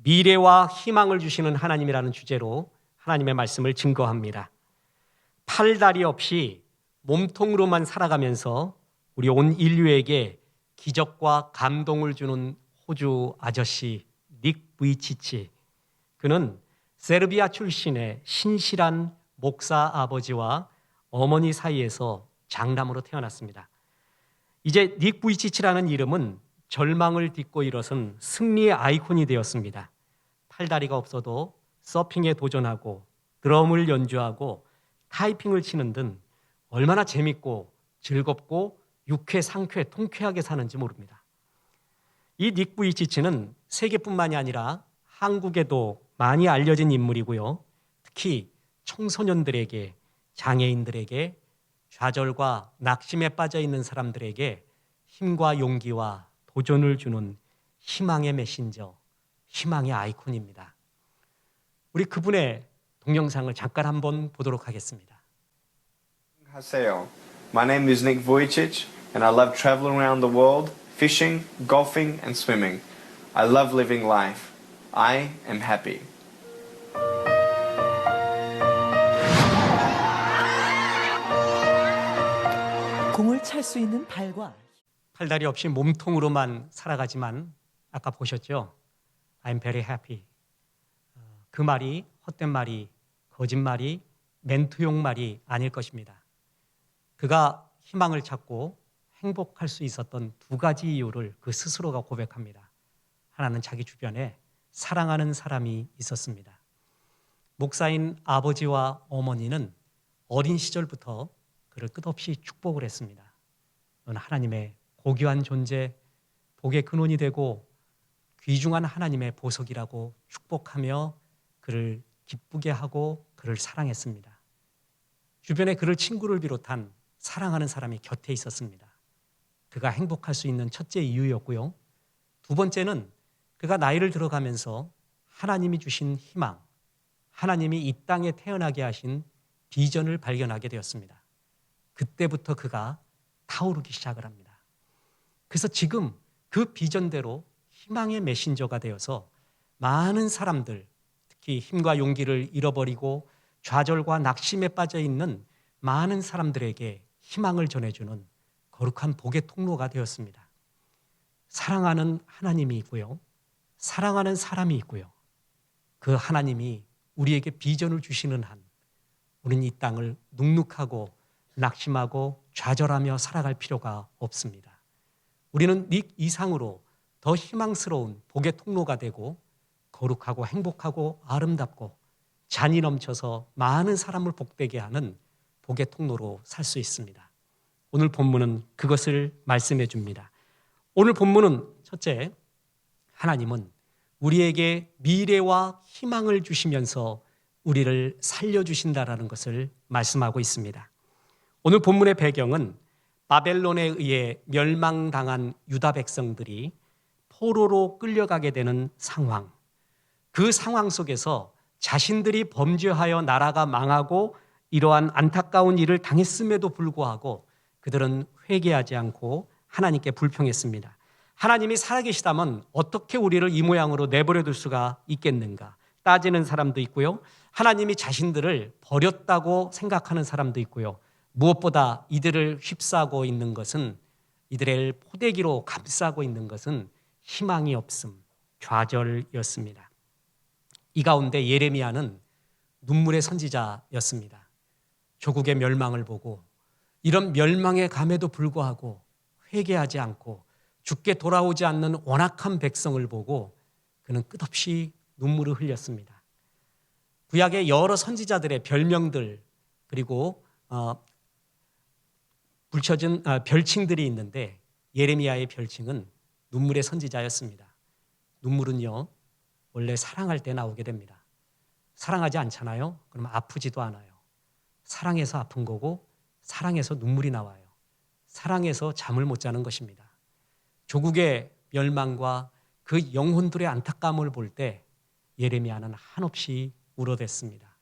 미래와 희망을 주시는 하나님이라는 주제로 하나님의 말씀을 증거합니다. 팔다리 없이 몸통으로만 살아가면서 우리 온 인류에게 기적과 감동을 주는 호주 아저씨 닉 부이치치. 그는 세르비아 출신의 신실한 목사 아버지와 어머니 사이에서 장남으로 태어났습니다. 이제 닉 부이치치라는 이름은 절망을 딛고 일어선 승리의 아이콘이 되었습니다. 팔다리가 없어도 서핑에 도전하고 드럼을 연주하고 타이핑을 치는 등 얼마나 재밌고 즐겁고 유쾌, 상쾌, 통쾌하게 사는지 모릅니다. 이 닉 부이치치는 세계뿐만이 아니라 한국에도 많이 알려진 인물이고요. 특히 청소년들에게, 장애인들에게, 좌절과 낙심에 빠져 있는 사람들에게 힘과 용기와 도전을 주는 희망의 메신저, 희망의 아이콘입니다. 우리 그분의 동영상을 잠깐 한번 보도록 하겠습니다. 안녕하세요. My name is Nick Vujicic and I love traveling around the world, fishing, golfing and swimming. I love living life. I am happy. 공을 찰 수 있는 발과 팔다리 없이 몸통으로만 살아가지만 아까 보셨죠? I'm very happy. 그 말이 헛된 말이, 거짓말이, 멘트용 말이 아닐 것입니다. 그가 희망을 찾고 행복할 수 있었던 두 가지 이유를 그 스스로가 고백합니다. 하나는 자기 주변에 사랑하는 사람이 있었습니다. 목사인 아버지와 어머니는 어린 시절부터 그를 끝없이 축복을 했습니다. 너는 하나님의 고귀한 존재, 복의 근원이 되고 귀중한 하나님의 보석이라고 축복하며 그를 기쁘게 하고 그를 사랑했습니다. 주변에 그를 친구를 비롯한 사랑하는 사람이 곁에 있었습니다. 그가 행복할 수 있는 첫째 이유였고요. 두 번째는 그가 나이를 들어가면서 하나님이 주신 희망, 하나님이 이 땅에 태어나게 하신 비전을 발견하게 되었습니다. 그때부터 그가 타오르기 시작을 합니다. 그래서 지금 그 비전대로 희망의 메신저가 되어서 많은 사람들, 특히 힘과 용기를 잃어버리고 좌절과 낙심에 빠져 있는 많은 사람들에게 희망을 전해주는 거룩한 복의 통로가 되었습니다. 사랑하는 하나님이 있고요. 사랑하는 사람이 있고요. 그 하나님이 우리에게 비전을 주시는 한 우리는 이 땅을 눅눅하고 낙심하고 좌절하며 살아갈 필요가 없습니다. 우리는 닉 이상으로 더 희망스러운 복의 통로가 되고 거룩하고 행복하고 아름답고 잔이 넘쳐서 많은 사람을 복되게 하는 복의 통로로 살 수 있습니다. 오늘 본문은 그것을 말씀해 줍니다. 오늘 본문은 첫째, 하나님은 우리에게 미래와 희망을 주시면서 우리를 살려주신다라는 것을 말씀하고 있습니다. 오늘 본문의 배경은 바벨론에 의해 멸망당한 유다 백성들이 포로로 끌려가게 되는 상황. 그 상황 속에서 자신들이 범죄하여 나라가 망하고 이러한 안타까운 일을 당했음에도 불구하고 그들은 회개하지 않고 하나님께 불평했습니다. 하나님이 살아계시다면 어떻게 우리를 이 모양으로 내버려 둘 수가 있겠는가 따지는 사람도 있고요. 하나님이 자신들을 버렸다고 생각하는 사람도 있고요. 무엇보다 이들을 휩싸고 있는 것은, 이들을 포대기로 감싸고 있는 것은 희망이 없음, 좌절이었습니다. 이 가운데 예레미야는 눈물의 선지자였습니다. 조국의 멸망을 보고 이런 멸망에 감에도 불구하고 회개하지 않고 죽게 돌아오지 않는 완악한 백성을 보고 그는 끝없이 눈물을 흘렸습니다. 구약의 여러 선지자들의 별명들 그리고 붙여진 별칭들이 있는데 예레미야의 별칭은 눈물의 선지자였습니다. 눈물은요, 원래 사랑할 때 나오게 됩니다. 사랑하지 않잖아요? 그러면 아프지도 않아요. 사랑해서 아픈 거고 사랑해서 눈물이 나와요. 사랑해서 잠을 못 자는 것입니다. 조국의 멸망과 그 영혼들의 안타까움을 볼 때 예레미야는 한없이 울어댔습니다.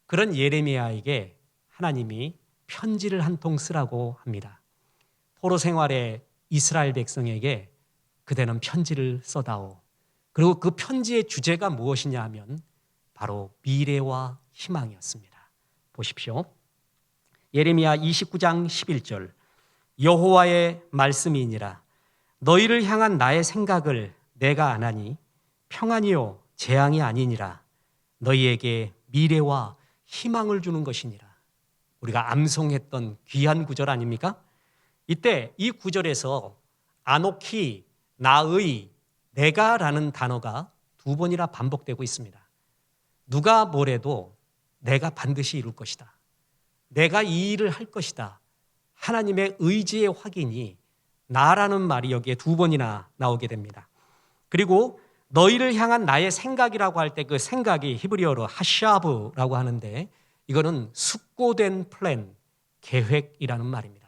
그런 예레미야에게 하나님이 편지를 한 통 쓰라고 합니다. 포로 생활의 이스라엘 백성에게 그대는 편지를 써다오. 그리고 그 편지의 주제가 무엇이냐 하면 바로 미래와 희망이었습니다. 보십시오. 예레미야 29장 11절 여호와의 말씀이니라 너희를 향한 나의 생각을 내가 아나니 평안이요 재앙이 아니니라 너희에게 미래와 희망을 주는 것이니라. 우리가 암송했던 귀한 구절 아닙니까? 이때 이 구절에서 아노키, 나의, 내가라는 단어가 두 번이나 반복되고 있습니다. 누가 뭐래도 내가 반드시 이룰 것이다. 내가 이 일을 할 것이다. 하나님의 의지의 확인이 나라는 말이 여기에 두 번이나 나오게 됩니다. 그리고 너희를 향한 나의 생각이라고 할 때 그 생각이 히브리어로 하샤브라고 하는데 이거는 숙고된 플랜, 계획이라는 말입니다.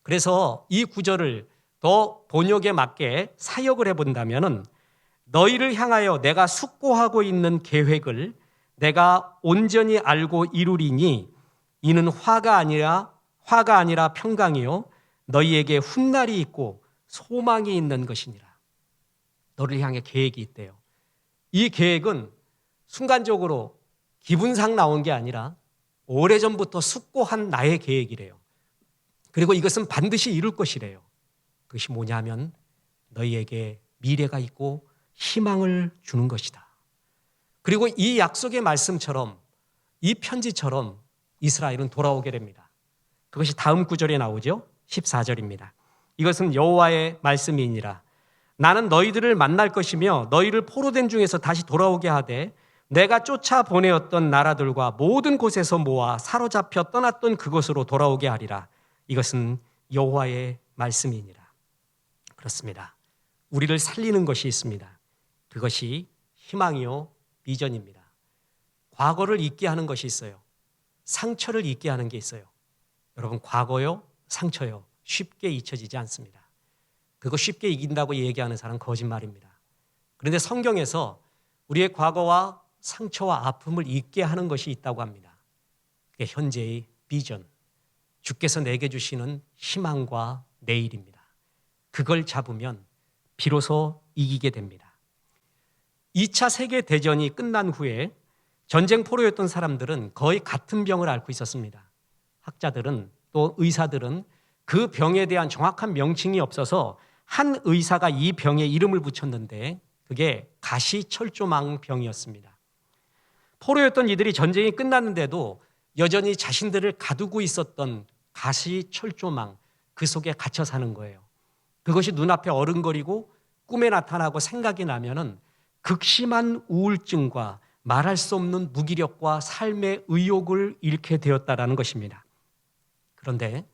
그래서 이 구절을 더 번역에 맞게 사역을 해본다면 너희를 향하여 내가 숙고하고 있는 계획을 내가 온전히 알고 이루리니 이는 화가 아니라 평강이요 너희에게 훗날이 있고 소망이 있는 것이니라. 너를 향해 계획이 있대요. 이 계획은 순간적으로 기분상 나온 게 아니라 오래전부터 숙고한 나의 계획이래요. 그리고 이것은 반드시 이룰 것이래요. 그것이 뭐냐면 너희에게 미래가 있고 희망을 주는 것이다. 그리고 이 약속의 말씀처럼 이 편지처럼 이스라엘은 돌아오게 됩니다. 그것이 다음 구절에 나오죠. 14절입니다. 이것은 여호와의 말씀이니라. 나는 너희들을 만날 것이며 너희를 포로된 중에서 다시 돌아오게 하되 내가 쫓아 보내었던 나라들과 모든 곳에서 모아 사로잡혀 떠났던 그곳으로 돌아오게 하리라. 이것은 여호와의 말씀이니라. 그렇습니다. 우리를 살리는 것이 있습니다. 그것이 희망이요 비전입니다. 과거를 잊게 하는 것이 있어요. 상처를 잊게 하는 게 있어요. 여러분 과거요 상처요 쉽게 잊혀지지 않습니다. 그거 쉽게 이긴다고 얘기하는 사람은 거짓말입니다. 그런데 성경에서 우리의 과거와 상처와 아픔을 잊게 하는 것이 있다고 합니다. 그게 현재의 비전, 주께서 내게 주시는 희망과 내일입니다. 그걸 잡으면 비로소 이기게 됩니다. 2차 세계대전이 끝난 후에 전쟁 포로였던 사람들은 거의 같은 병을 앓고 있었습니다. 학자들은 또 의사들은 그 병에 대한 정확한 명칭이 없어서 한 의사가 이 병에 이름을 붙였는데 그게 가시철조망 병이었습니다. 포로였던 이들이 전쟁이 끝났는데도 여전히 자신들을 가두고 있었던 가시철조망 그 속에 갇혀 사는 거예요. 그것이 눈앞에 어른거리고 꿈에 나타나고 생각이 나면은 극심한 우울증과 말할 수 없는 무기력과 삶의 의욕을 잃게 되었다라는 것입니다. 그런데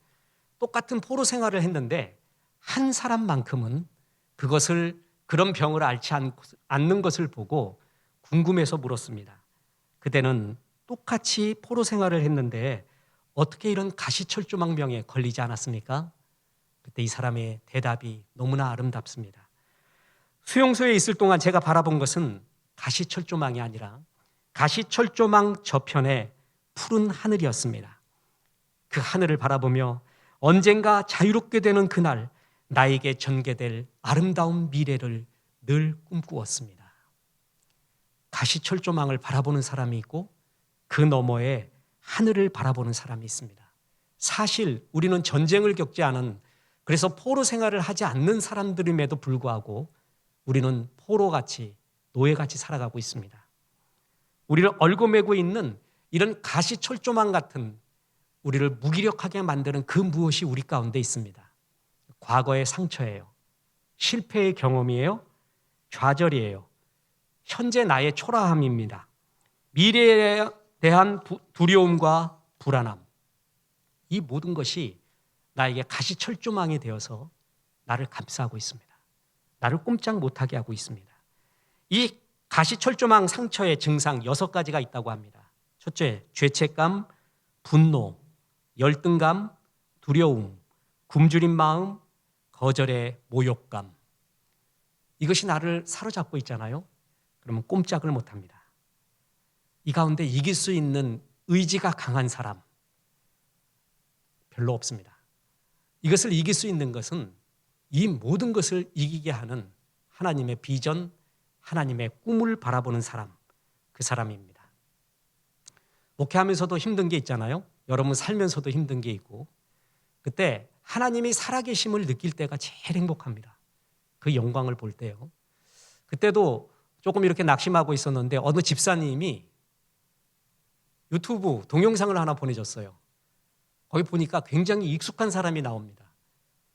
똑같은 포로 생활을 했는데 한 사람만큼은 그런 병을 앓지 않는 것을 보고 궁금해서 물었습니다. 그대는 똑같이 포로 생활을 했는데 어떻게 이런 가시철조망병에 걸리지 않았습니까? 그때 이 사람의 대답이 너무나 아름답습니다. 수용소에 있을 동안 제가 바라본 것은 가시철조망이 아니라 가시철조망 저편의 푸른 하늘이었습니다. 그 하늘을 바라보며 언젠가 자유롭게 되는 그날 나에게 전개될 아름다운 미래를 늘 꿈꾸었습니다. 가시철조망을 바라보는 사람이 있고 그 너머에 하늘을 바라보는 사람이 있습니다. 사실 우리는 전쟁을 겪지 않은 그래서 포로 생활을 하지 않는 사람들임에도 불구하고 우리는 포로같이 노예같이 살아가고 있습니다. 우리를 얽어매고 있는 이런 가시철조망 같은 우리를 무기력하게 만드는 그 무엇이 우리 가운데 있습니다. 과거의 상처예요. 실패의 경험이에요. 좌절이에요. 현재 나의 초라함입니다. 미래에 대한 두려움과 불안함. 이 모든 것이 나에게 가시철조망이 되어서 나를 감싸고 있습니다. 나를 꼼짝 못하게 하고 있습니다. 이 가시철조망 상처의 증상 6가지가 있다고 합니다. 첫째, 죄책감, 분노, 열등감, 두려움, 굶주린 마음, 거절의 모욕감. 이것이 나를 사로잡고 있잖아요. 그러면 꼼짝을 못합니다. 이 가운데 이길 수 있는 의지가 강한 사람 별로 없습니다. 이것을 이길 수 있는 것은 이 모든 것을 이기게 하는 하나님의 비전, 하나님의 꿈을 바라보는 사람, 그 사람입니다. 목회하면서도 힘든 게 있잖아요. 여러분 살면서도 힘든 게 있고, 그때 하나님이 살아계심을 느낄 때가 제일 행복합니다. 그 영광을 볼 때요. 그때도 조금 이렇게 낙심하고 있었는데 어느 집사님이 유튜브 동영상을 하나 보내줬어요. 거기 보니까 굉장히 익숙한 사람이 나옵니다.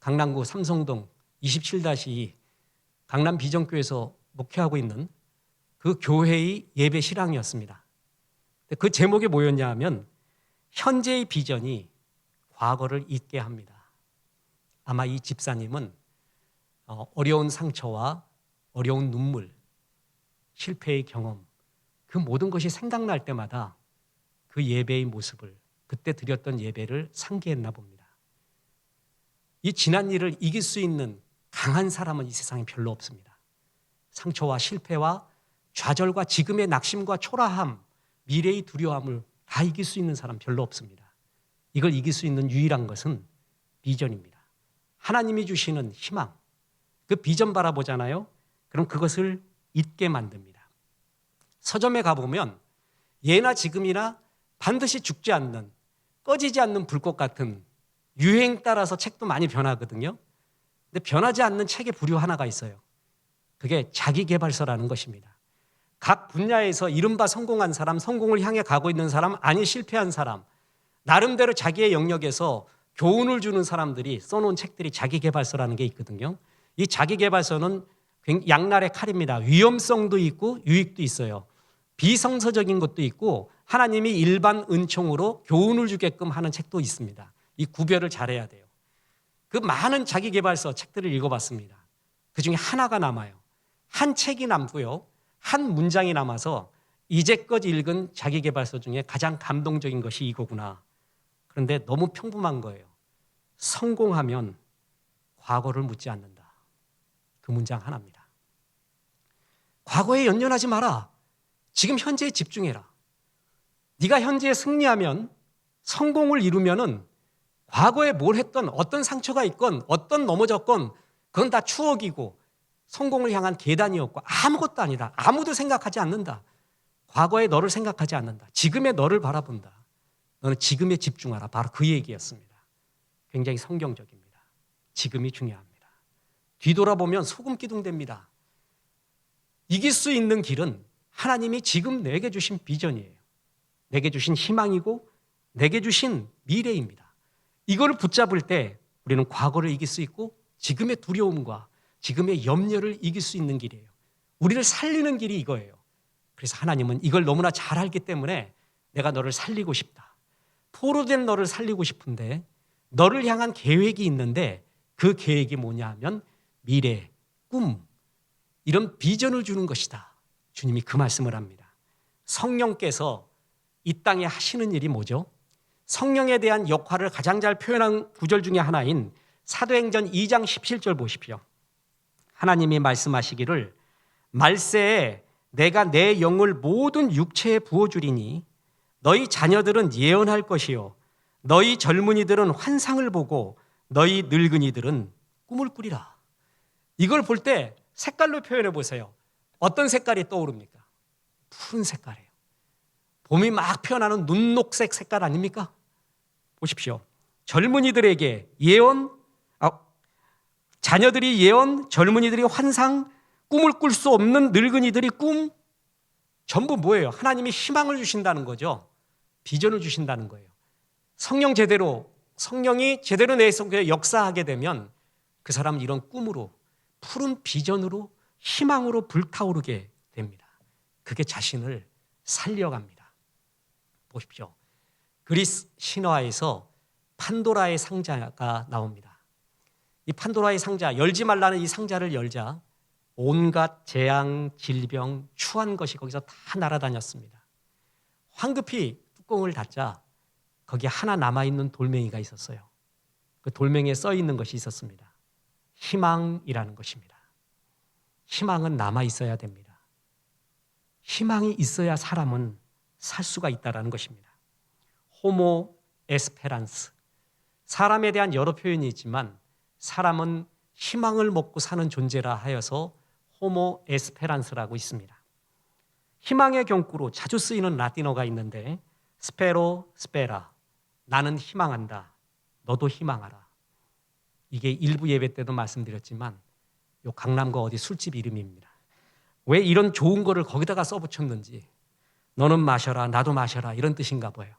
강남구 삼성동 27-2 강남 비전교회에서 목회하고 있는 그 교회의 예배 실황이었습니다. 그 제목이 뭐였냐 하면 현재의 비전이 과거를 잊게 합니다. 아마 이 집사님은 어려운 상처와 어려운 눈물, 실패의 경험, 그 모든 것이 생각날 때마다 그 예배의 모습을, 그때 드렸던 예배를 상기했나 봅니다. 이 지난 일을 이길 수 있는 강한 사람은 이 세상에 별로 없습니다. 상처와 실패와 좌절과 지금의 낙심과 초라함, 미래의 두려움을 다 이길 수 있는 사람 별로 없습니다. 이걸 이길 수 있는 유일한 것은 비전입니다. 하나님이 주시는 희망, 그 비전 바라보잖아요. 그럼 그것을 잊게 만듭니다. 서점에 가보면 예나 지금이나 반드시 죽지 않는, 꺼지지 않는 불꽃 같은 유행 따라서 책도 많이 변하거든요. 근데 변하지 않는 책의 부류 하나가 있어요. 그게 자기계발서라는 것입니다. 각 분야에서 이른바 성공한 사람, 성공을 향해 가고 있는 사람, 아니 실패한 사람, 나름대로 자기의 영역에서 교훈을 주는 사람들이 써놓은 책들이 자기계발서라는 게 있거든요. 이 자기계발서는 양날의 칼입니다. 위험성도 있고 유익도 있어요. 비성서적인 것도 있고 하나님이 일반 은총으로 교훈을 주게끔 하는 책도 있습니다. 이 구별을 잘해야 돼요. 그 많은 자기계발서 책들을 읽어봤습니다. 그중에 하나가 남아요. 한 책이 남고요. 한 문장이 남아서 이제껏 읽은 자기계발서 중에 가장 감동적인 것이 이거구나. 그런데 너무 평범한 거예요. 성공하면 과거를 묻지 않는다. 그 문장 하나입니다. 과거에 연연하지 마라. 지금 현재에 집중해라. 네가 현재에 승리하면, 성공을 이루면은 과거에 뭘 했건, 어떤 상처가 있건, 어떤 넘어졌건 그건 다 추억이고 성공을 향한 계단이었고 아무것도 아니다. 아무도 생각하지 않는다. 과거의 너를 생각하지 않는다. 지금의 너를 바라본다. 너는 지금에 집중하라. 바로 그 얘기였습니다. 굉장히 성경적입니다. 지금이 중요합니다. 뒤돌아보면 소금 기둥됩니다. 이길 수 있는 길은 하나님이 지금 내게 주신 비전이에요. 내게 주신 희망이고 내게 주신 미래입니다. 이거를 붙잡을 때 우리는 과거를 이길 수 있고 지금의 두려움과 지금의 염려를 이길 수 있는 길이에요. 우리를 살리는 길이 이거예요. 그래서 하나님은 이걸 너무나 잘 알기 때문에 내가 너를 살리고 싶다. 포로된 너를 살리고 싶은데 너를 향한 계획이 있는데 그 계획이 뭐냐 하면 미래, 꿈, 이런 비전을 주는 것이다. 주님이 그 말씀을 합니다. 성령께서 이 땅에 하시는 일이 뭐죠? 성령에 대한 역할을 가장 잘 표현한 구절 중에 하나인 사도행전 2장 17절 보십시오. 하나님이 말씀하시기를 말세에 내가 내 영을 모든 육체에 부어주리니 너희 자녀들은 예언할 것이요 너희 젊은이들은 환상을 보고 너희 늙은이들은 꿈을 꾸리라. 이걸 볼 때 색깔로 표현해 보세요. 어떤 색깔이 떠오릅니까? 푸른 색깔이에요. 봄이 막 피어나는 눈녹색 색깔 아닙니까? 보십시오. 젊은이들에게 예언, 자녀들이 예언, 젊은이들이 환상, 꿈을 꿀 수 없는 늙은이들이 꿈, 전부 뭐예요? 하나님이 희망을 주신다는 거죠. 비전을 주신다는 거예요. 성령이 제대로 내 속에 역사하게 되면 그 사람은 이런 꿈으로, 푸른 비전으로, 희망으로 불타오르게 됩니다. 그게 자신을 살려갑니다. 보십시오. 그리스 신화에서 판도라의 상자가 나옵니다. 이 판도라의 상자, 열지 말라는 이 상자를 열자 온갖 재앙, 질병, 추한 것이 거기서 다 날아다녔습니다. 황급히 뚜껑을 닫자 거기에 하나 남아있는 돌멩이가 있었어요. 그 돌멩이에 써있는 것이 있었습니다. 희망이라는 것입니다. 희망은 남아있어야 됩니다. 희망이 있어야 사람은 살 수가 있다는 것입니다. 호모 에스페란스. 사람에 대한 여러 표현이 있지만 사람은 희망을 먹고 사는 존재라 하여서 호모 에스페란스라고 있습니다. 희망의 경구로 자주 쓰이는 라틴어가 있는데 스페로 스페라, 나는 희망한다, 너도 희망하라. 이게 일부 예배 때도 말씀드렸지만 요 강남구 어디 술집 이름입니다. 왜 이런 좋은 거를 거기다가 써붙였는지, 너는 마셔라, 나도 마셔라, 이런 뜻인가 봐요.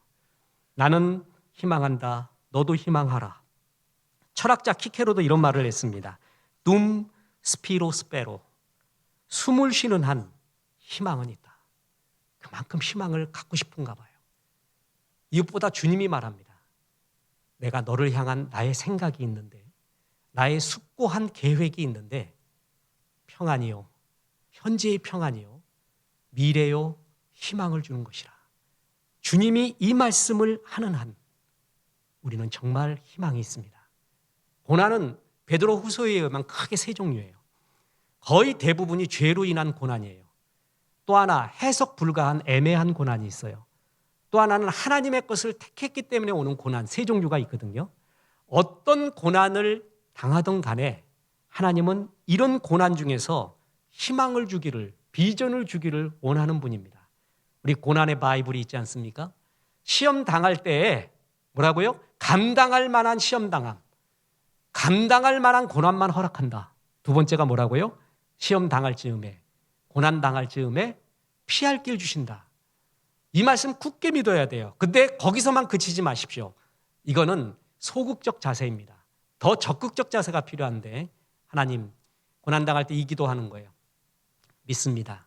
나는 희망한다, 너도 희망하라. 철학자 키케로도 이런 말을 했습니다. 둠 스피로 스페로, 숨을 쉬는 한 희망은 있다. 그만큼 희망을 갖고 싶은가 봐요. 이것보다 주님이 말합니다. 내가 너를 향한 나의 생각이 있는데, 나의 숙고한 계획이 있는데, 평안이요, 현재의 평안이요, 미래요, 희망을 주는 것이라. 주님이 이 말씀을 하는 한 우리는 정말 희망이 있습니다. 고난은 베드로 후서에 의하면 크게 세 종류예요. 거의 대부분이 죄로 인한 고난이에요. 또 하나 해석 불가한 애매한 고난이 있어요. 또 하나는 하나님의 것을 택했기 때문에 오는 고난, 세 종류가 있거든요. 어떤 고난을 당하던 간에 하나님은 이런 고난 중에서 희망을 주기를, 비전을 주기를 원하는 분입니다. 우리 고난의 바이블이 있지 않습니까? 시험 당할 때에 뭐라고요? 감당할 만한 시험 당함, 감당할 만한 고난만 허락한다. 두 번째가 뭐라고요? 시험 당할 즈음에, 고난 당할 즈음에 피할 길 주신다. 이 말씀 굳게 믿어야 돼요. 근데 거기서만 그치지 마십시오. 이거는 소극적 자세입니다. 더 적극적 자세가 필요한데, 하나님 고난 당할 때 이 기도하는 거예요. 믿습니다.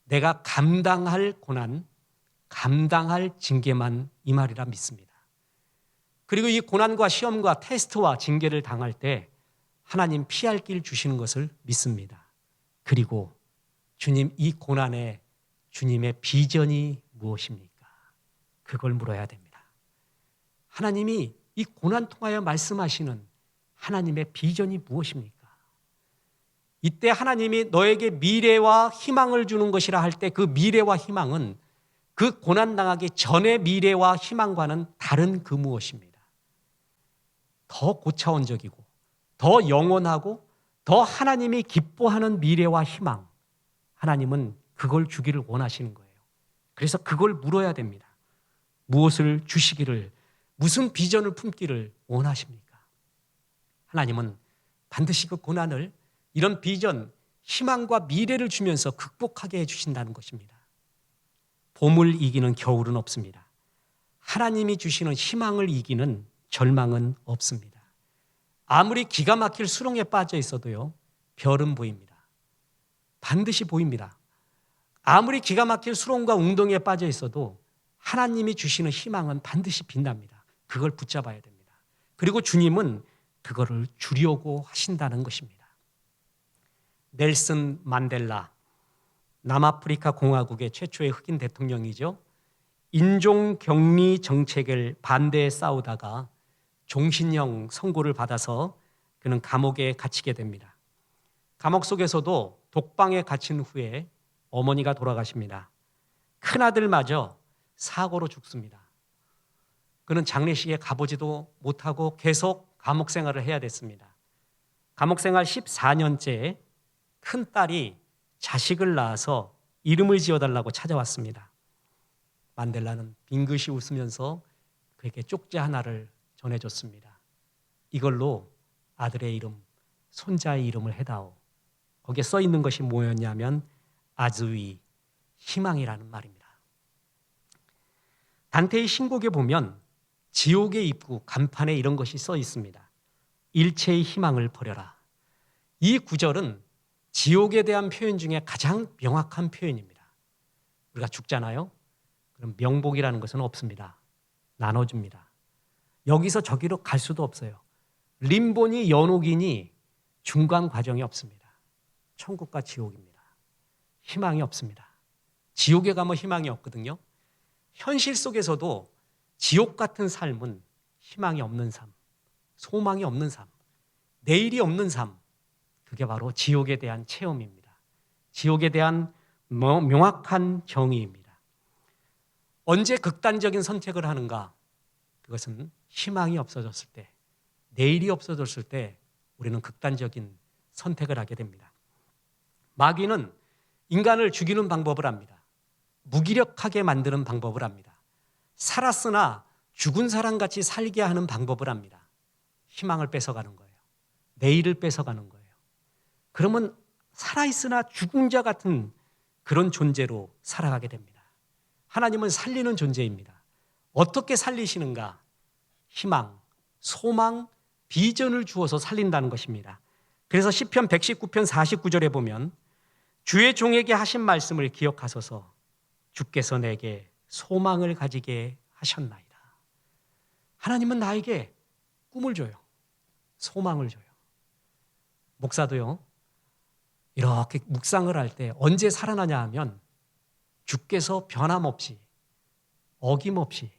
내가 감당할 고난, 감당할 징계만 이 말이라 믿습니다. 그리고 이 고난과 시험과 테스트와 징계를 당할 때 하나님 피할 길 주시는 것을 믿습니다. 그리고 주님, 이 고난에 주님의 비전이 무엇입니까? 그걸 물어야 됩니다. 하나님이 이 고난 통하여 말씀하시는 하나님의 비전이 무엇입니까? 이때 하나님이 너에게 미래와 희망을 주는 것이라 할 때 그 미래와 희망은 그 고난당하기 전의 미래와 희망과는 다른 그 무엇입니다. 더 고차원적이고 더 영원하고 더 하나님이 기뻐하는 미래와 희망, 하나님은 그걸 주기를 원하시는 거예요. 그래서 그걸 물어야 됩니다. 무엇을 주시기를, 무슨 비전을 품기를 원하십니까? 하나님은 반드시 그 고난을 이런 비전, 희망과 미래를 주면서 극복하게 해주신다는 것입니다. 봄을 이기는 겨울은 없습니다. 하나님이 주시는 희망을 이기는 절망은 없습니다. 아무리 기가 막힐 수렁에 빠져 있어도요, 별은 보입니다. 반드시 보입니다. 아무리 기가 막힐 수렁과 웅덩이에 빠져 있어도 하나님이 주시는 희망은 반드시 빛납니다. 그걸 붙잡아야 됩니다. 그리고 주님은 그거를 주려고 하신다는 것입니다. 넬슨 만델라, 남아프리카 공화국의 최초의 흑인 대통령이죠. 인종 격리 정책을 반대해 싸우다가 종신형 선고를 받아서 그는 감옥에 갇히게 됩니다. 감옥 속에서도 독방에 갇힌 후에 어머니가 돌아가십니다. 큰아들마저 사고로 죽습니다. 그는 장례식에 가보지도 못하고 계속 감옥 생활을 해야 됐습니다. 감옥 생활 14년째 큰딸이 자식을 낳아서 이름을 지어달라고 찾아왔습니다. 만델라는 빙긋이 웃으면서 그에게 쪽지 하나를 전해줬습니다. 이걸로 아들의 이름, 손자의 이름을 해다오. 거기에 써 있는 것이 뭐였냐면 아즈위, 희망이라는 말입니다. 단테의 신곡에 보면 지옥의 입구 간판에 이런 것이 써 있습니다. 일체의 희망을 버려라. 이 구절은 지옥에 대한 표현 중에 가장 명확한 표현입니다. 우리가 죽잖아요. 그럼 명복이라는 것은 없습니다. 나눠줍니다. 여기서 저기로 갈 수도 없어요. 림보니 연옥이니 중간 과정이 없습니다. 천국과 지옥입니다. 희망이 없습니다. 지옥에 가면 희망이 없거든요. 현실 속에서도 지옥 같은 삶은 희망이 없는 삶, 소망이 없는 삶, 내일이 없는 삶, 그게 바로 지옥에 대한 체험입니다. 지옥에 대한 명확한 정의입니다. 언제 극단적인 선택을 하는가? 그것은 희망이 없어졌을 때, 내일이 없어졌을 때 우리는 극단적인 선택을 하게 됩니다. 마귀는 인간을 죽이는 방법을 압니다. 무기력하게 만드는 방법을 압니다. 살았으나 죽은 사람같이 살게 하는 방법을 압니다. 희망을 뺏어가는 거예요. 내일을 뺏어가는 거예요. 그러면 살아있으나 죽은 자 같은 그런 존재로 살아가게 됩니다. 하나님은 살리는 존재입니다. 어떻게 살리시는가? 희망, 소망, 비전을 주어서 살린다는 것입니다. 그래서 시편 119편 49절에 보면 주의 종에게 하신 말씀을 기억하소서 주께서 내게 소망을 가지게 하셨나이다. 하나님은 나에게 꿈을 줘요. 소망을 줘요. 목사도요, 이렇게 묵상을 할 때 언제 살아나냐 하면 주께서 변함없이, 어김없이,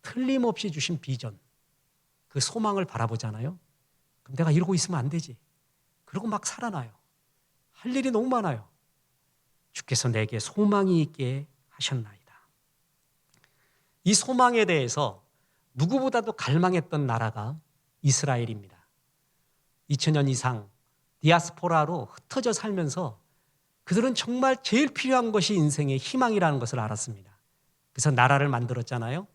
틀림없이 주신 비전, 그 소망을 바라보잖아요. 그럼 내가 이러고 있으면 안 되지. 그러고 막 살아나요. 할 일이 너무 많아요. 주께서 내게 소망이 있게 하셨나이다. 이 소망에 대해서 누구보다도 갈망했던 나라가 이스라엘입니다. 2000년 이상 디아스포라로 흩어져 살면서 그들은 정말 제일 필요한 것이 인생의 희망이라는 것을 알았습니다. 그래서 나라를 만들었잖아요.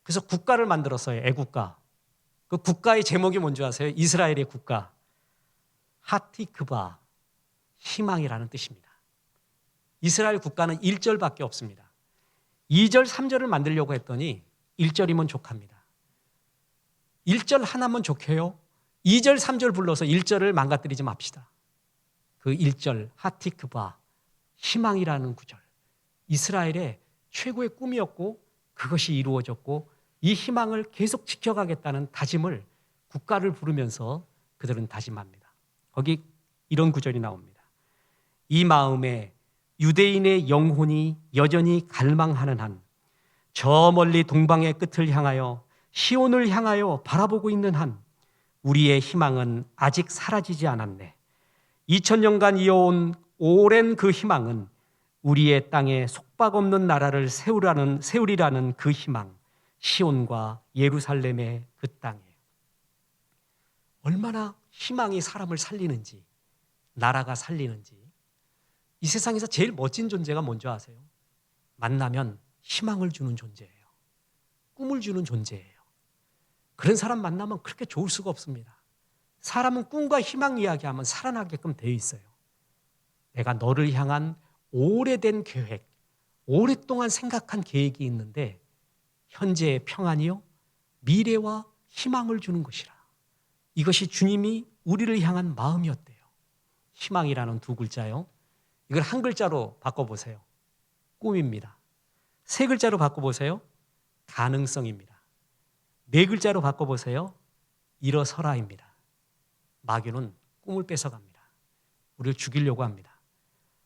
그래서 국가를 만들었어요. 애국가. 그 국가의 제목이 뭔지 아세요? 이스라엘의 국가. 하티크바, 희망이라는 뜻입니다. 이스라엘 국가는 1절밖에 없습니다. 2절, 3절을 만들려고 했더니 1절이면 족합니다. 1절 하나면 족해요. 2절, 3절 불러서 1절을 망가뜨리지 맙시다. 그 1절, 하티크바, 희망이라는 구절. 이스라엘의 최고의 꿈이었고 그것이 이루어졌고 이 희망을 계속 지켜가겠다는 다짐을 국가를 부르면서 그들은 다짐합니다. 거기 이런 구절이 나옵니다. 이 마음에 유대인의 영혼이 여전히 갈망하는 한, 저 멀리 동방의 끝을 향하여 시온을 향하여 바라보고 있는 한, 우리의 희망은 아직 사라지지 않았네. 2000년간 이어온 오랜 그 희망은 우리의 땅에 속박없는 나라를 세우리라는 그 희망, 시온과 예루살렘의 그 땅에. 얼마나 희망이 사람을 살리는지, 나라가 살리는지. 이 세상에서 제일 멋진 존재가 뭔지 아세요? 만나면 희망을 주는 존재예요. 꿈을 주는 존재예요. 그런 사람 만나면 그렇게 좋을 수가 없습니다. 사람은 꿈과 희망 이야기하면 살아나게끔 되어 있어요. 내가 너를 향한 오래된 계획, 오랫동안 생각한 계획이 있는데 현재의 평안이요, 미래와 희망을 주는 것이라. 이것이 주님이 우리를 향한 마음이었대요. 희망이라는 두 글자요. 이걸 한 글자로 바꿔보세요. 꿈입니다. 세 글자로 바꿔보세요. 가능성입니다. 네 글자로 바꿔보세요. 일어서라입니다. 마귀는 꿈을 뺏어갑니다. 우리를 죽이려고 합니다.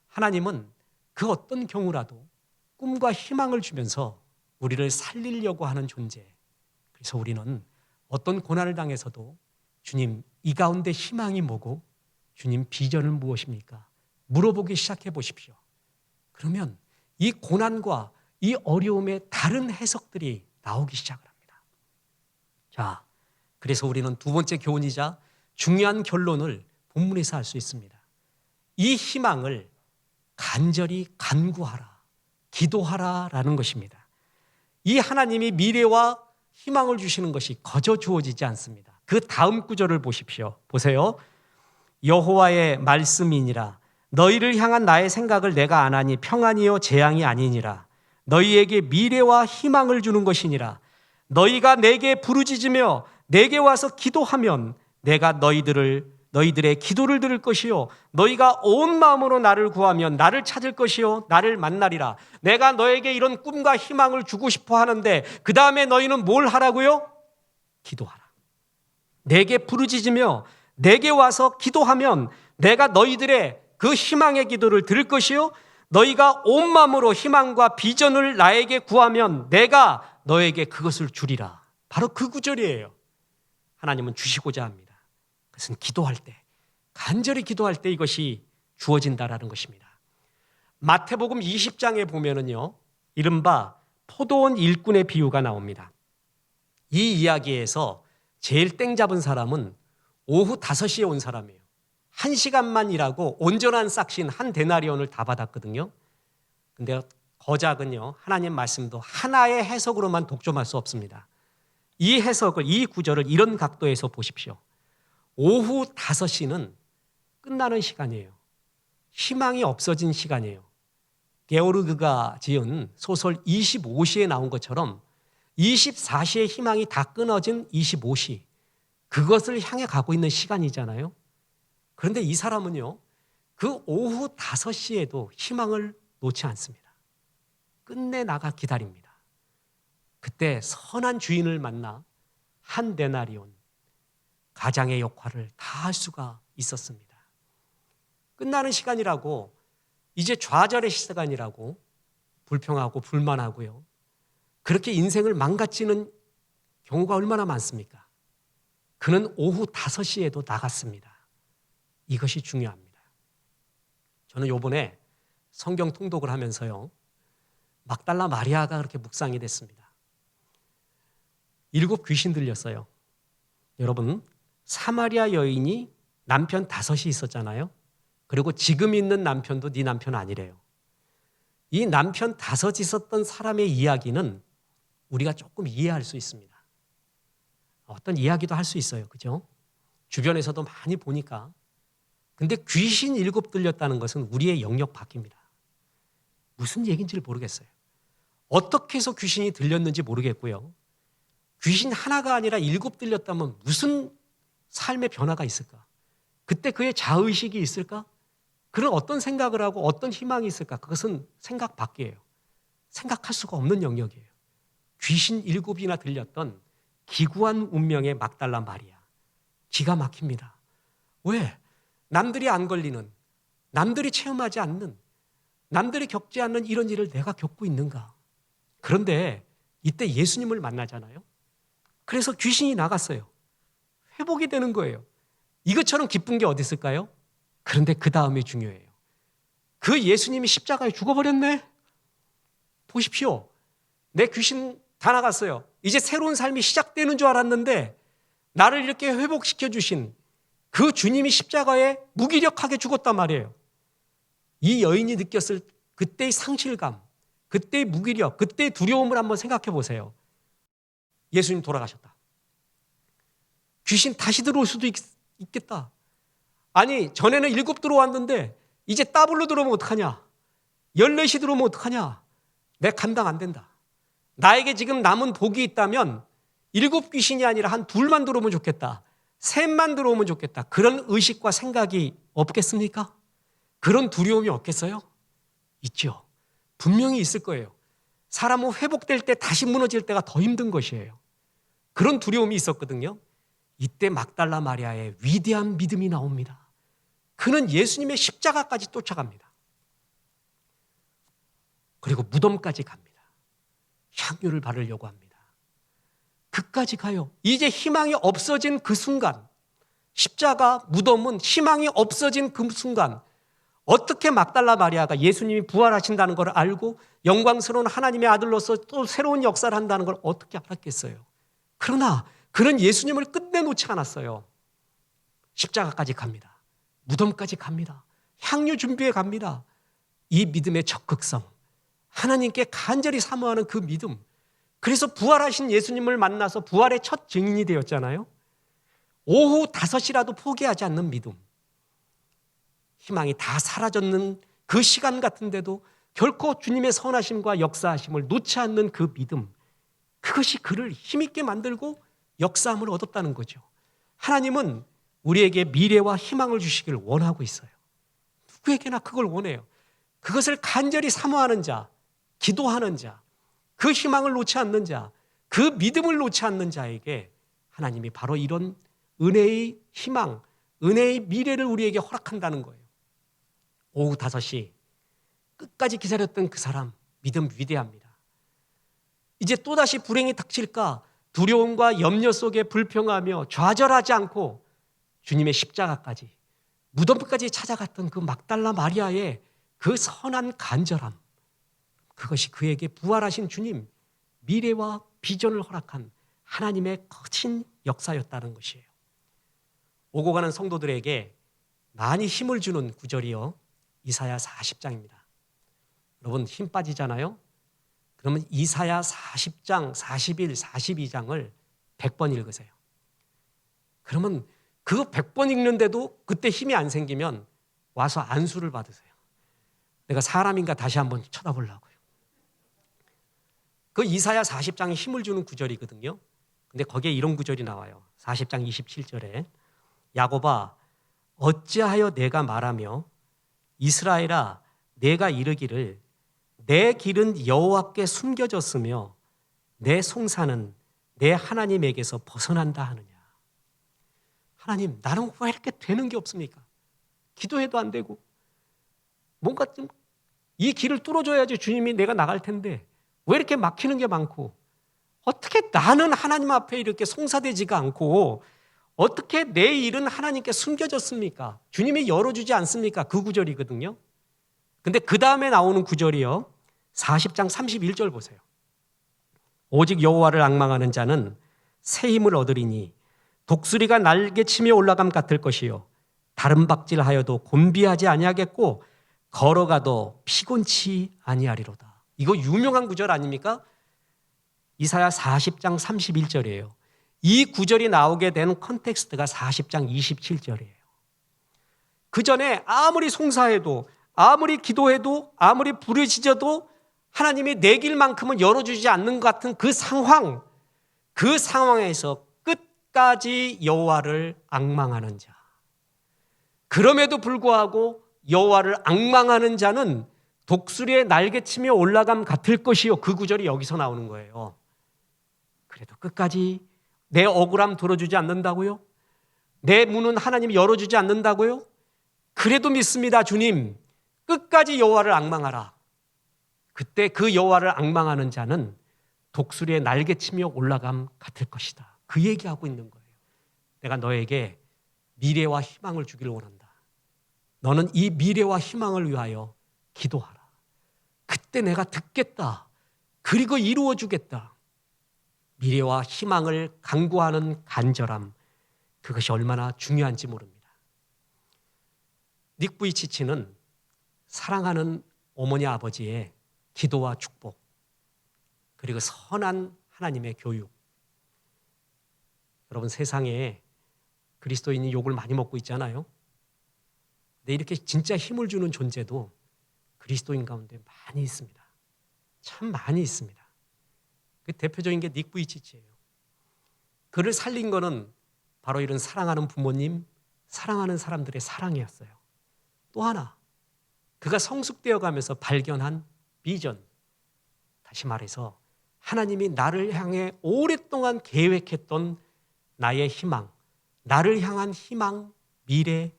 하나님은 그 어떤 경우라도 꿈과 희망을 주면서 우리를 살리려고 하는 존재. 그래서 우리는 어떤 고난을 당해서도 주님, 이 가운데 희망이 뭐고 주님 비전은 무엇입니까? 물어보기 시작해 보십시오. 그러면 이 고난과 이 어려움의 다른 해석들이 나오기 시작을 합니다. 자, 그래서 우리는 두 번째 교훈이자 중요한 결론을 본문에서 알 수 있습니다. 이 희망을 간절히 간구하라, 기도하라라는 것입니다. 이 하나님이 미래와 희망을 주시는 것이 거저 주어지지 않습니다. 그 다음 구절을 보십시오. 보세요. 여호와의 말씀이니라. 너희를 향한 나의 생각을 내가 아나니 평안이요 재앙이 아니니라. 너희에게 미래와 희망을 주는 것이니라. 너희가 내게 부르짖으며 내게 와서 기도하면 내가 너희들의 기도를 들을 것이요 너희가 온 마음으로 나를 구하면 나를 찾을 것이요 나를 만나리라. 내가 너에게 이런 꿈과 희망을 주고 싶어 하는데 그 다음에 너희는 뭘 하라고요? 기도하라. 내게 부르짖으며 내게 와서 기도하면 내가 너희들의 그 희망의 기도를 들을 것이요 너희가 온 마음으로 희망과 비전을 나에게 구하면 내가 너에게 그것을 주리라. 바로 그 구절이에요. 하나님은 주시고자 합니다. 그것은 기도할 때, 간절히 기도할 때 이것이 주어진다라는 것입니다. 마태복음 20장에 보면은요, 이른바 포도원 일꾼의 비유가 나옵니다. 이 이야기에서 제일 땡 잡은 사람은 오후 5시에 온 사람이에요. 1시간만 일하고 온전한 싹신 한 데나리온을 다 받았거든요. 근데 거작은요, 하나님 말씀도 하나의 해석으로만 독점할 수 없습니다. 이 해석을, 이 구절을 이런 각도에서 보십시오. 오후 5시는 끝나는 시간이에요. 희망이 없어진 시간이에요. 게오르그가 지은 소설 25시에 나온 것처럼 24시의 희망이 다 끊어진 25시, 그것을 향해 가고 있는 시간이잖아요. 그런데 이 사람은요, 그 오후 5시에도 희망을 놓지 않습니다. 끝내 나가 기다립니다. 그때 선한 주인을 만나 한 데나리온, 가장의 역할을 다 할 수가 있었습니다. 끝나는 시간이라고, 이제 좌절의 시간이라고 불평하고 불만하고요, 그렇게 인생을 망가지는 경우가 얼마나 많습니까? 그는 오후 5시에도 나갔습니다. 이것이 중요합니다. 저는 요번에 성경 통독을 하면서요, 막달라 마리아가 그렇게 묵상이 됐습니다. 7 귀신 들렸어요. 여러분, 사마리아 여인이 남편 5이 있었잖아요. 그리고 지금 있는 남편도 네 남편 아니래요. 이 남편 5 있었던 사람의 이야기는 우리가 조금 이해할 수 있습니다. 어떤 이야기도 할 수 있어요. 그죠? 주변에서도 많이 보니까. 근데 귀신 7 들렸다는 것은 우리의 영역 밖입니다. 무슨 얘기인지를 모르겠어요. 어떻게 해서 귀신이 들렸는지 모르겠고요. 귀신 하나가 아니라 7 들렸다면 무슨 삶의 변화가 있을까? 그때 그의 자의식이 있을까? 그런 어떤 생각을 하고 어떤 희망이 있을까? 그것은 생각 밖이에요. 생각할 수가 없는 영역이에요. 귀신 7이나 들렸던 기구한 운명의 막달라 마리아. 기가 막힙니다. 왜? 남들이 안 걸리는, 남들이 체험하지 않는, 남들이 겪지 않는 이런 일을 내가 겪고 있는가? 그런데 이때 예수님을 만나잖아요. 그래서 귀신이 나갔어요. 회복이 되는 거예요. 이것처럼 기쁜 게 어디 있을까요? 그런데 그 다음이 중요해요. 그 예수님이 십자가에 죽어버렸네? 보십시오. 내 귀신 다 나갔어요. 이제 새로운 삶이 시작되는 줄 알았는데 나를 이렇게 회복시켜 주신 그 주님이 십자가에 무기력하게 죽었단 말이에요. 이 여인이 느꼈을 그때의 상실감, 그때의 무기력, 그때의 두려움을 한번 생각해 보세요. 예수님 돌아가셨다. 귀신 다시 들어올 수도 있겠다. 아니, 전에는 7 들어왔는데 이제 더블로 들어오면 어떡하냐? 14시 들어오면 어떡하냐? 내 감당 안 된다. 나에게 지금 남은 복이 있다면 7 귀신이 아니라 한 2만 들어오면 좋겠다. 3만 들어오면 좋겠다. 그런 의식과 생각이 없겠습니까? 그런 두려움이 없겠어요? 있죠. 분명히 있을 거예요. 사람은 회복될 때 다시 무너질 때가 더 힘든 것이에요. 그런 두려움이 있었거든요. 이때 막달라 마리아의 위대한 믿음이 나옵니다. 그는 예수님의 십자가까지 쫓아갑니다. 그리고 무덤까지 갑니다. 향유를 바르려고 합니다. 그까지 가요. 이제 희망이 없어진 그 순간, 십자가, 무덤은 희망이 없어진 그 순간, 어떻게 막달라 마리아가 예수님이 부활하신다는 걸 알고 영광스러운 하나님의 아들로서 또 새로운 역사를 한다는 걸 어떻게 알았겠어요? 그러나 그는 예수님을 끝내 놓지 않았어요. 십자가까지 갑니다. 무덤까지 갑니다. 향유 준비해 갑니다. 이 믿음의 적극성, 하나님께 간절히 사모하는 그 믿음, 그래서 부활하신 예수님을 만나서 부활의 첫 증인이 되었잖아요. 오후 5시라도 포기하지 않는 믿음, 희망이 다 사라졌는 그 시간 같은데도 결코 주님의 선하심과 역사하심을 놓지 않는 그 믿음, 그것이 그를 힘있게 만들고 역사함을 얻었다는 거죠. 하나님은 우리에게 미래와 희망을 주시기를 원하고 있어요. 누구에게나 그걸 원해요. 그것을 간절히 사모하는 자, 기도하는 자, 그 희망을 놓지 않는 자, 그 믿음을 놓지 않는 자에게 하나님이 바로 이런 은혜의 희망, 은혜의 미래를 우리에게 허락한다는 거예요. 오후 5시 끝까지 기다렸던 그 사람, 믿음 위대합니다. 이제 또다시 불행이 닥칠까 두려움과 염려 속에 불평하며 좌절하지 않고 주님의 십자가까지, 무덤까지 찾아갔던 그 막달라 마리아의 그 선한 간절함, 그것이 그에게 부활하신 주님, 미래와 비전을 허락한 하나님의 거친 역사였다는 것이에요. 오고 가는 성도들에게 많이 힘을 주는 구절이요. 이사야 40장입니다. 여러분 힘 빠지잖아요. 그러면 이사야 40장, 41, 42장을 100번 읽으세요. 그러면 그 100번 읽는데도 그때 힘이 안 생기면 와서 안수를 받으세요. 내가 사람인가 다시 한번 쳐다보려고요. 그 이사야 40장이 힘을 주는 구절이거든요. 근데 거기에 이런 구절이 나와요. 40장 27절에 야곱아 어찌하여 내가 말하며 이스라엘아 내가 이르기를 내 길은 여호와께 숨겨졌으며 내 송사는 내 하나님에게서 벗어난다 하느냐. 하나님 나는 왜 이렇게 되는 게 없습니까? 기도해도 안 되고 뭔가 좀 이 길을 뚫어줘야지 주님이 내가 나갈 텐데 왜 이렇게 막히는 게 많고 어떻게 나는 하나님 앞에 이렇게 송사되지가 않고 어떻게 내 일은 하나님께 숨겨졌습니까? 주님이 열어주지 않습니까? 그 구절이거든요. 근데 그 다음에 나오는 구절이요. 40장 31절 보세요. 오직 여호와를 앙망하는 자는 새 힘을 얻으리니 독수리가 날개치며 올라감 같을 것이요 다른 박질하여도 곤비하지 아니하겠고 걸어가도 피곤치 아니하리로다. 이거 유명한 구절 아닙니까? 이사야 40장 31절이에요. 이 구절이 나오게 된 컨텍스트가 40장 27절이에요. 그 전에 아무리 송사해도 아무리 기도해도 아무리 부르짖어도 하나님이 내 길만큼은 열어주지 않는 것 같은 그 상황에서 끝까지 여호와를 앙망하는 자. 그럼에도 불구하고 여호와를 앙망하는 자는 독수리의 날개치며 올라감 같을 것이요. 그 구절이 여기서 나오는 거예요. 그래도 끝까지 내 억울함 들어주지 않는다고요? 내 문은 하나님이 열어주지 않는다고요? 그래도 믿습니다, 주님. 끝까지 여호와를 앙망하라. 그때 그 여호와를 앙망하는 자는 독수리의 날개치며 올라감 같을 것이다. 그 얘기하고 있는 거예요. 내가 너에게 미래와 희망을 주기를 원한다. 너는 이 미래와 희망을 위하여 기도하라. 그때 내가 듣겠다. 그리고 이루어 주겠다. 미래와 희망을 간구하는 간절함, 그것이 얼마나 중요한지 모릅니다. 닉 부이치치는 사랑하는 어머니 아버지의 기도와 축복, 그리고 선한 하나님의 교육. 여러분 세상에 그리스도인이 욕을 많이 먹고 있잖아요. 근데 이렇게 진짜 힘을 주는 존재도 그리스도인 가운데 많이 있습니다. 참 많이 있습니다. 그 대표적인 게 닉 부이치치예요. 그를 살린 거는 바로 이런 사랑하는 부모님, 사랑하는 사람들의 사랑이었어요. 또 하나, 그가 성숙되어 가면서 발견한 비전. 다시 말해서 하나님이 나를 향해 오랫동안 계획했던 나의 희망, 나를 향한 희망, 미래,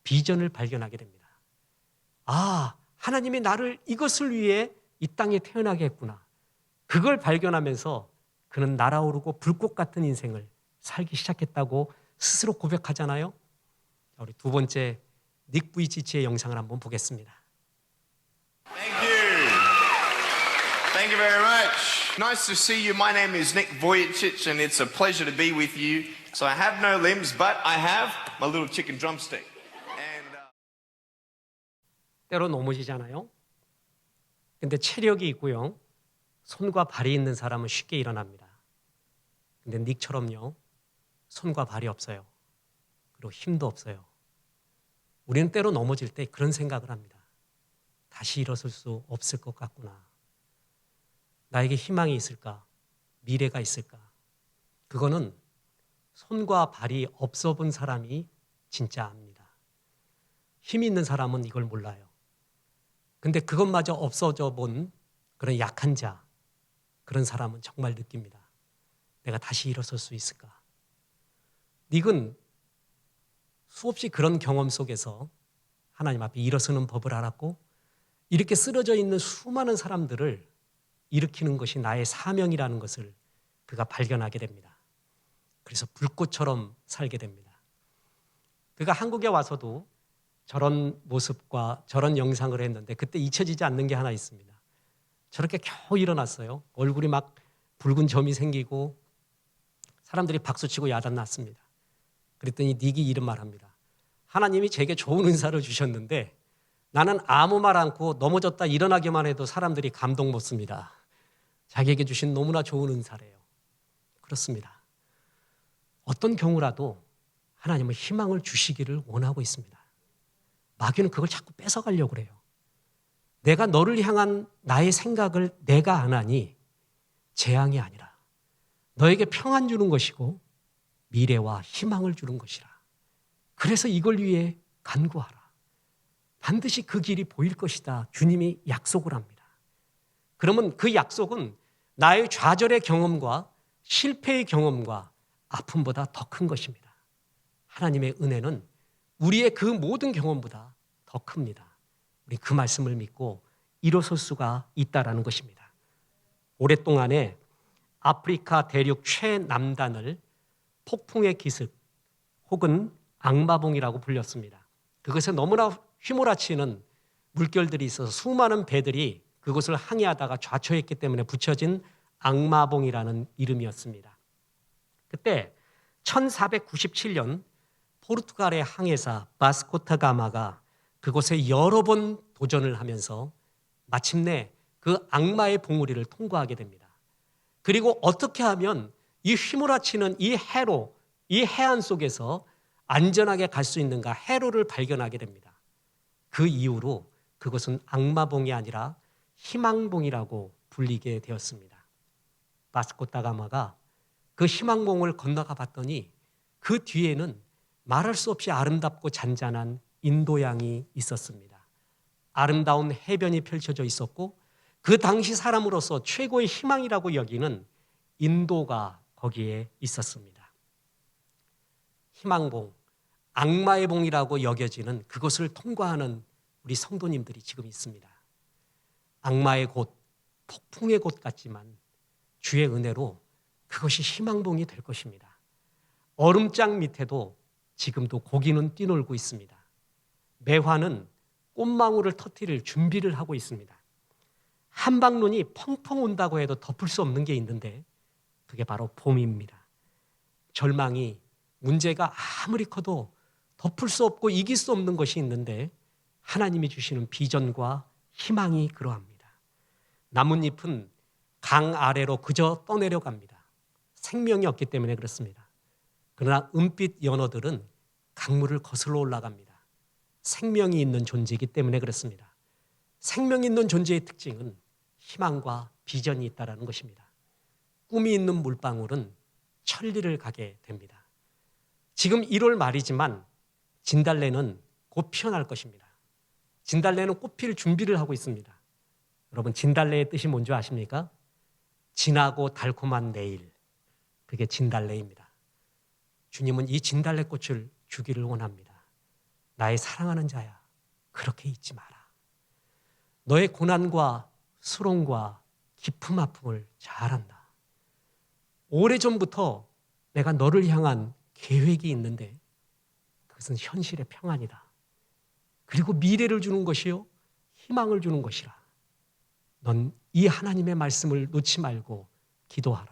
비전을 발견하게 됩니다. 아, 하나님이 나를 이것을 위해 이 땅에 태어나게 했구나. 그걸 발견하면서 그는 날아오르고 불꽃 같은 인생을 살기 시작했다고 스스로 고백하잖아요. 우리 두 번째 닉 부이치치의 영상을 한번 보겠습니다. Thank you. Thank you very much. Nice to see you. My name is Nick Vujicic and it's a pleasure to be with you. So I have no limbs, but I have my little chicken drumstick. 때로 넘어지잖아요. 근데 체력이 있고요. 손과 발이 있는 사람은 쉽게 일어납니다. 근데 닉처럼요. 손과 발이 없어요. 그리고 힘도 없어요. 우리는 때로 넘어질 때 그런 생각을 합니다. 다시 일어설 수 없을 것 같구나. 나에게 희망이 있을까? 미래가 있을까? 그거는 손과 발이 없어 본 사람이 진짜 압니다. 힘이 있는 사람은 이걸 몰라요. 근데 그것마저 없어져 본 그런 약한 자, 그런 사람은 정말 느낍니다. 내가 다시 일어설 수 있을까? 닉은 수없이 그런 경험 속에서 하나님 앞에 일어서는 법을 알았고 이렇게 쓰러져 있는 수많은 사람들을 일으키는 것이 나의 사명이라는 것을 그가 발견하게 됩니다. 그래서 불꽃처럼 살게 됩니다. 그가 한국에 와서도 저런 모습과 저런 영상을 했는데 그때 잊혀지지 않는 게 하나 있습니다. 저렇게 겨우 일어났어요. 얼굴이 막 붉은 점이 생기고 사람들이 박수치고 야단 났습니다. 그랬더니 닉이 이런 말 합니다. 하나님이 제게 좋은 은사를 주셨는데 나는 아무 말 않고 넘어졌다 일어나기만 해도 사람들이 감동 먹습니다. 자기에게 주신 너무나 좋은 은사래요. 그렇습니다. 어떤 경우라도 하나님은 희망을 주시기를 원하고 있습니다. 마귀는 그걸 자꾸 뺏어가려고 그래요. 내가 너를 향한 나의 생각을 내가 안 하니 재앙이 아니라 너에게 평안 주는 것이고 미래와 희망을 주는 것이라. 그래서 이걸 위해 간구하라. 반드시 그 길이 보일 것이다. 주님이 약속을 합니다. 그러면 그 약속은 나의 좌절의 경험과 실패의 경험과 아픔보다 더 큰 것입니다. 하나님의 은혜는 우리의 그 모든 경험보다 더 큽니다. 우리 그 말씀을 믿고 일어설 수가 있다라는 것입니다. 오랫동안에 아프리카 대륙 최남단을 폭풍의 기슭 혹은 악마봉이라고 불렸습니다. 그것에 너무나 휘몰아치는 물결들이 있어서 수많은 배들이 그것을 항해하다가 좌초했기 때문에 붙여진 악마봉이라는 이름이었습니다. 그때 1497년 포르투갈의 항해사 바스코타가마가 그곳에 여러 번 도전을 하면서 마침내 그 악마의 봉우리를 통과하게 됩니다. 그리고 어떻게 하면 이 휘몰아치는 이 해로, 이 해안 속에서 안전하게 갈 수 있는가 해로를 발견하게 됩니다. 그 이후로 그것은 악마봉이 아니라 희망봉이라고 불리게 되었습니다. 바스코다가마가 그 희망봉을 건너가 봤더니 그 뒤에는 말할 수 없이 아름답고 잔잔한 인도양이 있었습니다. 아름다운 해변이 펼쳐져 있었고 그 당시 사람으로서 최고의 희망이라고 여기는 인도가 거기에 있었습니다. 희망봉, 악마의 봉이라고 여겨지는 그것을 통과하는 우리 성도님들이 지금 있습니다. 악마의 곳, 폭풍의 곳 같지만 주의 은혜로 그것이 희망봉이 될 것입니다. 얼음장 밑에도 지금도 고기는 뛰놀고 있습니다. 매화는 꽃망울을 터뜨릴 준비를 하고 있습니다. 한방눈이 펑펑 온다고 해도 덮을 수 없는 게 있는데 그게 바로 봄입니다. 절망이 문제가 아무리 커도 덮을 수 없고 이길 수 없는 것이 있는데 하나님이 주시는 비전과 희망이 그러합니다. 나뭇잎은 강 아래로 그저 떠내려갑니다. 생명이 없기 때문에 그렇습니다. 그러나 은빛 연어들은 강물을 거슬러 올라갑니다. 생명이 있는 존재이기 때문에 그렇습니다. 생명 있는 존재의 특징은 희망과 비전이 있다는 것입니다. 꿈이 있는 물방울은 천리를 가게 됩니다. 지금 1월 말이지만 진달래는 곧 피어날 것입니다. 진달래는 꽃필 준비를 하고 있습니다. 여러분 진달래의 뜻이 뭔지 아십니까? 진하고 달콤한 내일, 그게 진달래입니다. 주님은 이 진달래꽃을 주기를 원합니다. 나의 사랑하는 자야, 그렇게 잊지 마라. 너의 고난과 수롱과 깊은 아픔을 잘 안다. 오래전부터 내가 너를 향한 계획이 있는데 그것은 현실의 평안이다. 그리고 미래를 주는 것이요 희망을 주는 것이라. 넌 이 하나님의 말씀을 놓지 말고 기도하라.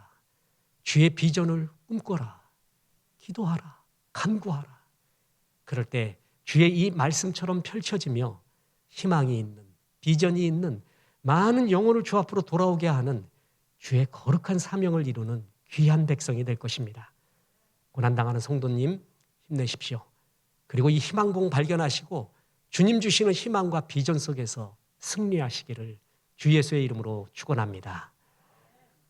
주의 비전을 꿈꿔라. 기도하라. 간구하라. 그럴 때 주의 이 말씀처럼 펼쳐지며 희망이 있는, 비전이 있는 많은 영혼을 주 앞으로 돌아오게 하는 주의 거룩한 사명을 이루는 귀한 백성이 될 것입니다. 고난당하는 성도님 힘내십시오. 그리고 이 희망봉 발견하시고 주님 주시는 희망과 비전 속에서 승리하시기를 주 예수의 이름으로 축원합니다.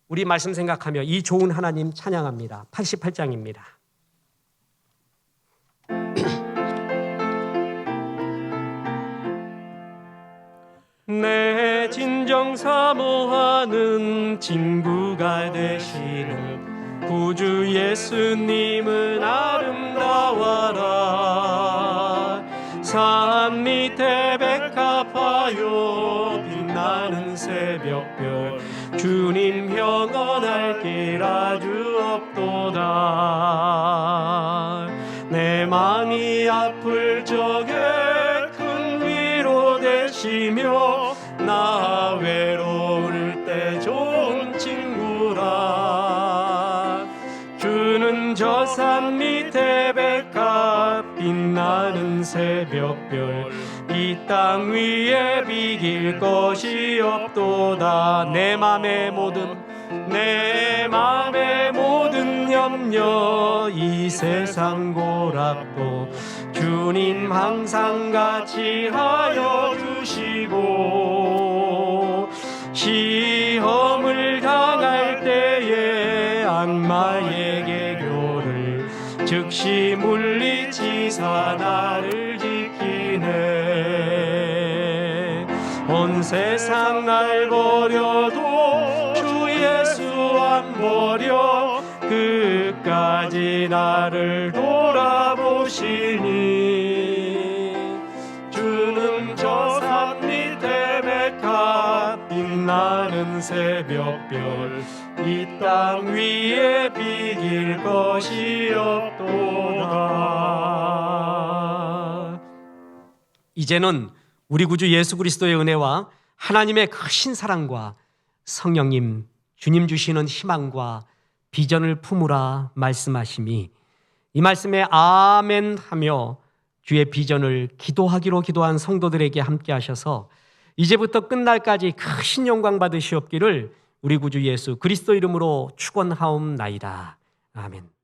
우리 말씀 생각하며 이 좋은 하나님 찬양합니다. 88장입니다. 내 진정 사모하는 친구가 되시는 구주 예수님은 아름다워라. 산 밑에 백합화요 빛나는 새벽별 주님 평안할 길 아주 없도다. 내 맘이 아플 적에 큰 위로 되시며 나 외로울 때 좋은 친구라. 주는 저 산 밑에 백합 빛나는 새벽별 이 땅 위에 비길 것이 없도다. 내 맘의 모든 염려 이 세상 고락도 주님 항상 같이 하여 주시고 시험을 당할 때에 악마의 계교를 즉시 물리치사 나를 지키네. 온 세상 날 버려도 주 예수 안 버려 끝까지 나를 돌아보시니 주는 저 산 밑에 백합 빛나는 새벽별 이 땅 위에 비길 것이 없도다. 이제는 우리 구주 예수 그리스도의 은혜와 하나님의 크신 사랑과 성령님 주님 주시는 희망과 비전을 품으라 말씀하심이 이 말씀에 아멘 하며 주의 비전을 기도하기로 기도한 성도들에게 함께 하셔서 이제부터 끝날까지 크신 영광 받으시옵기를 우리 구주 예수 그리스도 이름으로 축원하옵나이다. 아멘.